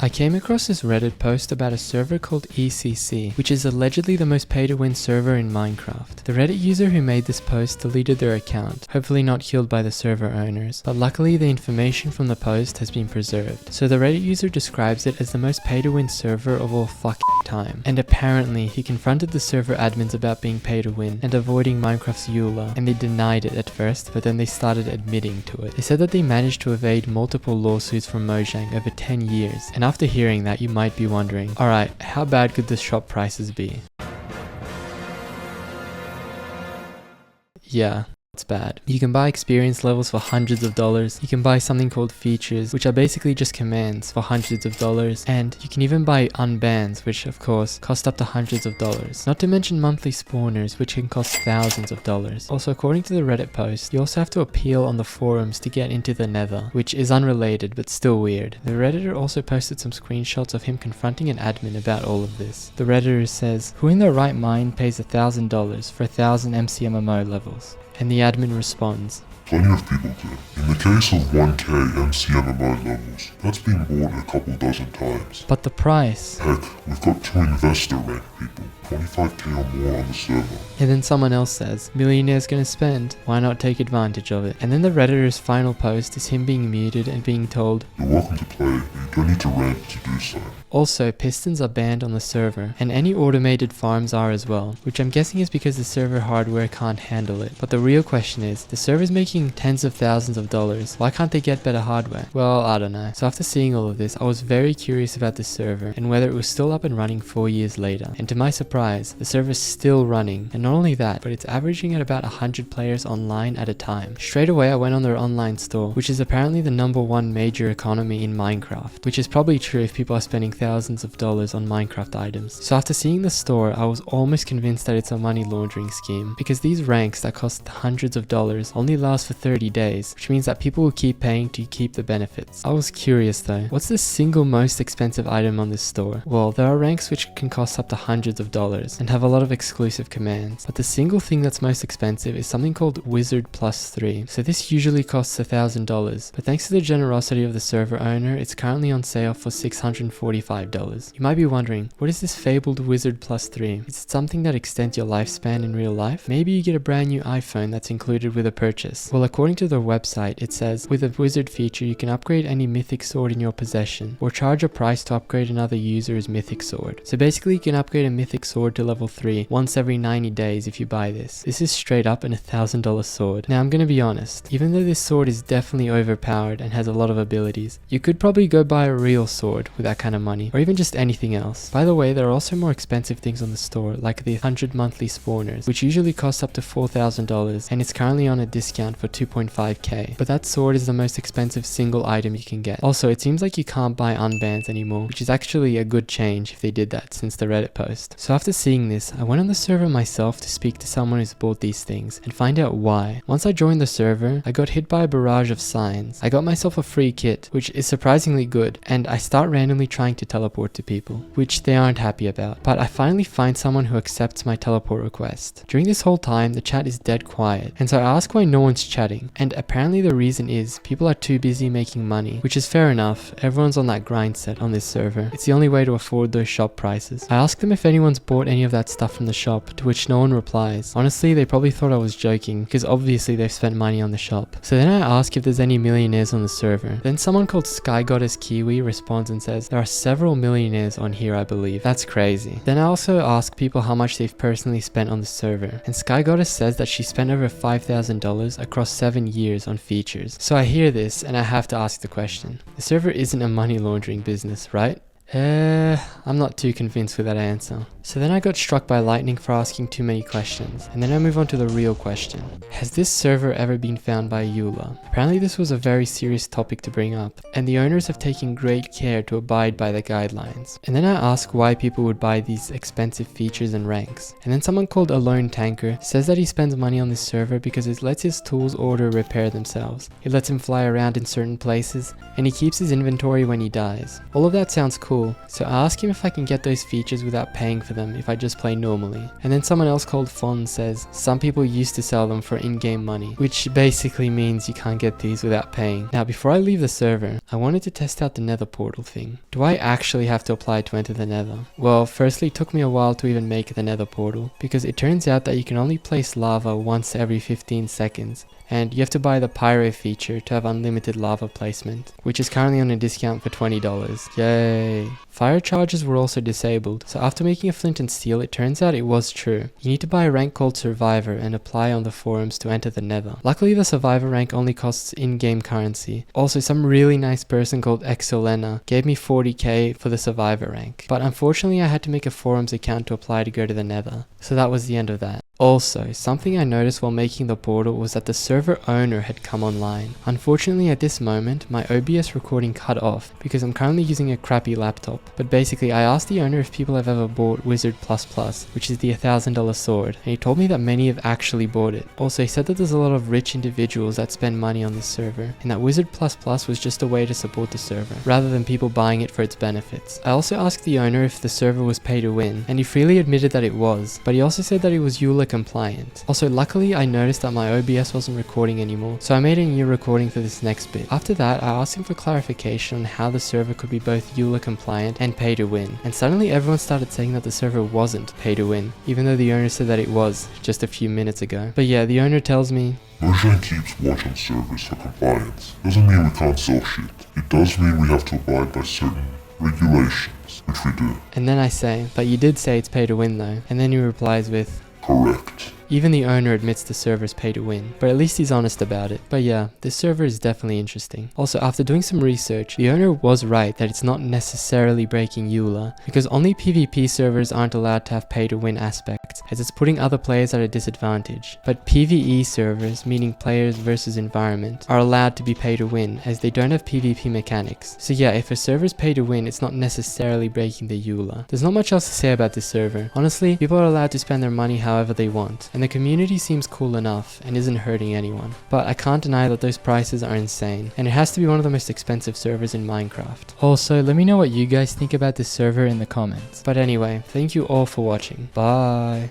I came across this Reddit post about a server called ECC, which is allegedly the most pay-to-win server in Minecraft. The Reddit user who made this post deleted their account, hopefully not killed by the server owners, but luckily the information from the post has been preserved. So the Reddit user describes it as the most pay-to-win server of all fucking time. And apparently he confronted the server admins about being pay-to-win and avoiding Minecraft's EULA, and they denied it at first, but then they started admitting to it. They said that they managed to evade multiple lawsuits from Mojang over 10 years, and after hearing that you might be wondering, alright, how bad could the shop prices be? Yeah. It's bad. You can buy experience levels for hundreds of dollars, you can buy something called features, which are basically just commands, for hundreds of dollars, and you can even buy unbans, which of course cost up to hundreds of dollars. Not to mention monthly spawners, which can cost thousands of dollars. Also, according to the Reddit post, you also have to appeal on the forums to get into the Nether, which is unrelated but still weird. The Redditor also posted some screenshots of him confronting an admin about all of this. The Redditor says, "Who in their right mind pays $1,000 for 1,000 MCMMO levels?" And the admin responds, "Plenty of people do. In the case of 1k MCMMO levels, that's been bought a couple dozen times. But the price..." Heck, we've got 2 investor rank people, 25k or more on the server. And then someone else says, "Millionaire's gonna spend, why not take advantage of it?" And then the Redditor's final post is him being muted and being told, "You're welcome to play, but you don't need to rant to do so." Also, pistons are banned on the server, and any automated farms are as well, which I'm guessing is because the server hardware can't handle it. But the real question is, the server's making tens of thousands of dollars, why can't they get better hardware? Well, I don't know. So after seeing all of this, I was very curious about this server, and whether it was still up and running 4 years later. And to my surprise, the server's still running, and not only that, but it's averaging at about 100 players online at a time. Straight away I went on their online store, which is apparently the #1 major economy in Minecraft, which is probably true if people are spending thousands of dollars on Minecraft items. So after seeing the store, I was almost convinced that it's a money laundering scheme, because these ranks that cost hundreds of dollars only last for 30 days, which means that people will keep paying to keep the benefits. I was curious though, what's the single most expensive item on this store? Well, there are ranks which can cost up to hundreds of dollars and have a lot of exclusive commands, but the single thing that's most expensive is something called Wizard Plus 3. So this usually costs $1,000, but thanks to the generosity of the server owner, it's currently on sale for $645. You might be wondering, what is this fabled Wizard Plus 3? Is it something that extends your lifespan in real life? Maybe you get a brand new iPhone that's included with a purchase. Well, according to their website, it says, with a wizard feature, you can upgrade any mythic sword in your possession, or charge a price to upgrade another user's mythic sword. So basically, you can upgrade a mythic sword to level 3 once every 90 days if you buy this. This is straight up an $1,000 sword. Now, I'm gonna be honest, even though this sword is definitely overpowered and has a lot of abilities, you could probably go buy a real sword with that kind of money, or even just anything else. By the way, there are also more expensive things on the store, like the 100 monthly spawners, which usually cost up to $4,000, and it's currently on a discount for 2.5k. But that sword is the most expensive single item you can get. Also, it seems like you can't buy unbans anymore, which is actually a good change if they did that since the Reddit post. So after seeing this, I went on the server myself to speak to someone who's bought these things and find out why. Once I joined the server, I got hit by a barrage of signs. I got myself a free kit, which is surprisingly good, and I start randomly trying to teleport to people, which they aren't happy about. But I finally find someone who accepts my teleport request. During this whole time, the chat is dead quiet, and so I ask why no one's chatting, and apparently the reason is people are too busy making money, which is fair enough. Everyone's on that grind set on this server. It's the only way to afford those shop prices. I ask them if anyone's bought any of that stuff from the shop, to which no one replies. Honestly, they probably thought I was joking, because obviously they've spent money on the shop. So then I ask if there's any millionaires on the server. Then someone called Sky Goddess Kiwi responds and says, "There are several millionaires on here, I believe." That's crazy. Then I also ask people how much they've personally spent on the server, and Sky Goddess says that she spent over $5,000 across 7 years on features. So I hear this and I have to ask the question. The server isn't a money laundering business, right? I'm not too convinced with that answer. So then I got struck by lightning for asking too many questions, and then I move on to the real question. Has this server ever been found by EULA? Apparently this was a very serious topic to bring up, and the owners have taken great care to abide by the guidelines. And then I ask why people would buy these expensive features and ranks. And then someone called Alone Tanker says that he spends money on this server because it lets his tools auto repair themselves. It lets him fly around in certain places, and he keeps his inventory when he dies. All of that sounds cool, cool. So I ask him if I can get those features without paying for them if I just play normally. And then someone else called Fon says some people used to sell them for in-game money, which basically means you can't get these without paying. Now before I leave the server, I wanted to test out the nether portal thing. Do I actually have to apply to enter the nether? Well, firstly it took me a while to even make the nether portal, because it turns out that you can only place lava once every 15 seconds. And you have to buy the pyro feature to have unlimited lava placement, which is currently on a discount for $20. Yay! Fire charges were also disabled, so after making a flint and steel, it turns out it was true. You need to buy a rank called Survivor and apply on the forums to enter the nether. Luckily the Survivor rank only costs in-game currency. Also, some really nice person called Exolena gave me 40k for the Survivor rank, but unfortunately I had to make a forums account to apply to go to the nether, so that was the end of that. Also, something I noticed while making the portal was that the server owner had come online. Unfortunately at this moment, my OBS recording cut off because I'm currently using a crappy laptop. But basically I asked the owner if people have ever bought Wizard++, which is the $1,000 sword, and he told me that many have actually bought it. Also, he said that there's a lot of rich individuals that spend money on this server, and that Wizard++ was just a way to support the server, rather than people buying it for its benefits. I also asked the owner if the server was pay to win, and he freely admitted that it was, but he also said that it was EULA compliant. Also, luckily I noticed that my OBS wasn't recording anymore, so I made a new recording for this next bit. After that, I asked him for clarification on how the server could be both EULA compliant and pay to win, and suddenly everyone started saying that the server wasn't pay to win, even though the owner said that it was just a few minutes ago. But yeah, the owner tells me, Mojang keeps watch on servers for compliance. Doesn't mean we can't sell shit. It does mean we have to abide by certain regulations, which we do. And then I say, but you did say it's pay to win though. And then he replies with, Correct. Even the owner admits the server's pay to win, but at least he's honest about it. But yeah, this server is definitely interesting. Also, after doing some research, the owner was right that it's not necessarily breaking EULA, because only PvP servers aren't allowed to have pay to win aspects, as it's putting other players at a disadvantage. But PvE servers, meaning players versus environment, are allowed to be pay to win, as they don't have PvP mechanics. So yeah, if a server's pay to win, it's not necessarily breaking the EULA. There's not much else to say about this server. Honestly, people are allowed to spend their money however they want, and the community seems cool enough and isn't hurting anyone. But I can't deny that those prices are insane, and it has to be one of the most expensive servers in Minecraft. Also, let me know what you guys think about this server in the comments. But anyway, thank you all for watching. Bye!